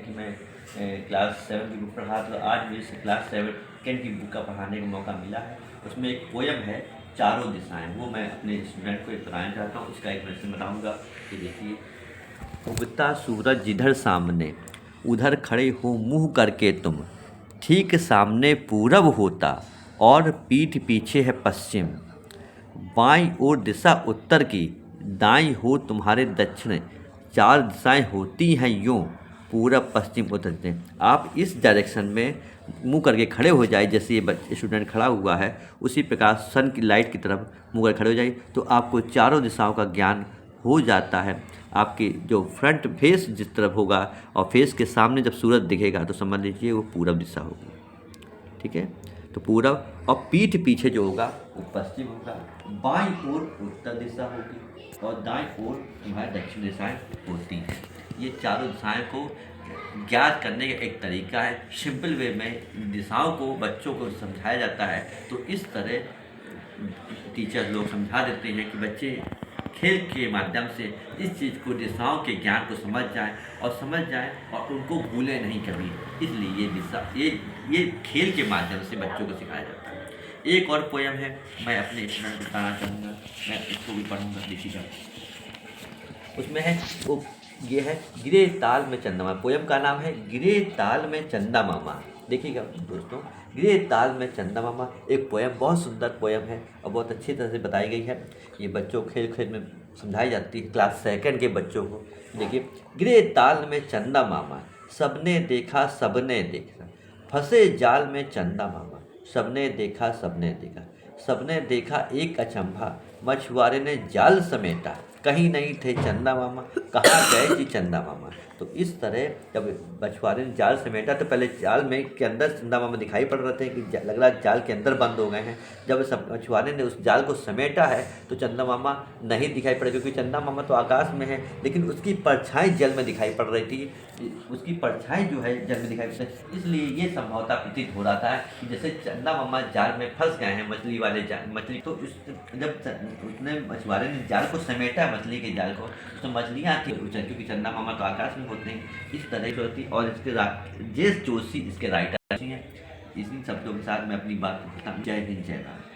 कि मैं क्लास 7 की बुक पढ़ा, तो आज मुझे क्लास 7 की बुक का पढ़ाने का मौका मिला है। उसमें एक पोयम है चारों दिशाएं, वो मैं अपने स्टूडेंट को बताना चाहता हूँ। उसका एक वर्जन बताऊँगा कि देखिए, उगता सूरज जिधर सामने, उधर खड़े हो मुँह करके तुम, ठीक सामने पूरब होता और पीठ पीछे है पश्चिम, बाईं ओर दिशा उत्तर की, दाईं हो तुम्हारे दक्षिण, चार दिशाएं होती हैं यूं, पूरब पश्चिम उत्तर दक्षिण। आप इस डायरेक्शन में मुंह करके खड़े हो जाए, जैसे ये स्टूडेंट खड़ा हुआ है, उसी प्रकार सन की लाइट की तरफ मुंह कर खड़े हो जाइए, तो आपको चारों दिशाओं का ज्ञान हो जाता है। आपकी जो फ्रंट फेस जिस तरफ होगा और फेस के सामने जब सूरज दिखेगा तो समझ लीजिए वो पूरब दिशा होगी। ठीक है, तो पूरब, और पीठ पीछे जो होगा वो पश्चिम होगा, बाईं ओर उत्तर दिशा होगी और दाईं ओर तुम्हारी दक्षिण दिशाएं होती हैं। ये चारों दिशाएं को ज्ञात करने का एक तरीका है। सिंपल वे में दिशाओं को बच्चों को समझाया जाता है, तो इस तरह टीचर लोग समझा देते हैं कि बच्चे खेल के माध्यम से इस चीज़ को, दिशाओं के ज्ञान को समझ जाएं और उनको भूलें नहीं कभी। इसलिए ये खेल के माध्यम से बच्चों को सिखाया जाता है। एक और पोयम है, मैं अपने स्टूडेंट को बताना चाहूँगा, मैं इसको भी पढ़ूँगा, देखिएगा। उसमें है वो, ये है गिरे ताल में चंदा मामा। पोयम का नाम है गिरे ताल में चंदा मामा। देखिएगा दोस्तों, गिरे ताल में चंदा मामा एक पोयम, बहुत सुंदर पोयम है और बहुत अच्छी तरह से बताई गई है। ये बच्चों को खेल खेल में समझाई जाती है, क्लास 2 के बच्चों को। देखिए, गिरे ताल में चंदा मामा, सबने देखा सबने देखा, फंसे जाल में चंदा मामा, सबने देखा सबने देखा, सबने देखा एक अचंभा, मछुआरे ने जाल समेटा, कहीं नहीं थे चंदा मामा, कहाँ गए जी चंदा मामा। तो इस तरह जब मछुआरे ने जाल समेटा तो पहले जाल में के अंदर चंदा मामा दिखाई पड़ रहे थे कि लग रहा जाल के अंदर बंद हो गए हैं। जब मछुआरे ने उस जाल को समेटा है तो चंदा मामा नहीं दिखाई पड़े, क्योंकि चंदा मामा तो आकाश में है, लेकिन उसकी परछाई जल में दिखाई पड़ रही थी, उसकी परछाई जो है जल में दिखाई पड़ रही। इसलिए ये संभवतः प्रतीत हो रहा था कि जैसे चंदा मामा जाल में फंस गए हैं, मछली वाले जाल मछली। तो जब उसने मछुआरे ने जाल को समेटा, मछली के जाल को, तो मछलियाँ थी, क्योंकि चंदा मामा तो आकाश में होते हैं। इस तरह की होती। और इसके जेस जोशी इसके राइटर हैं। इसी शब्दों के साथ मैं अपनी बात को खत्म। जय हिंद, जय भारत।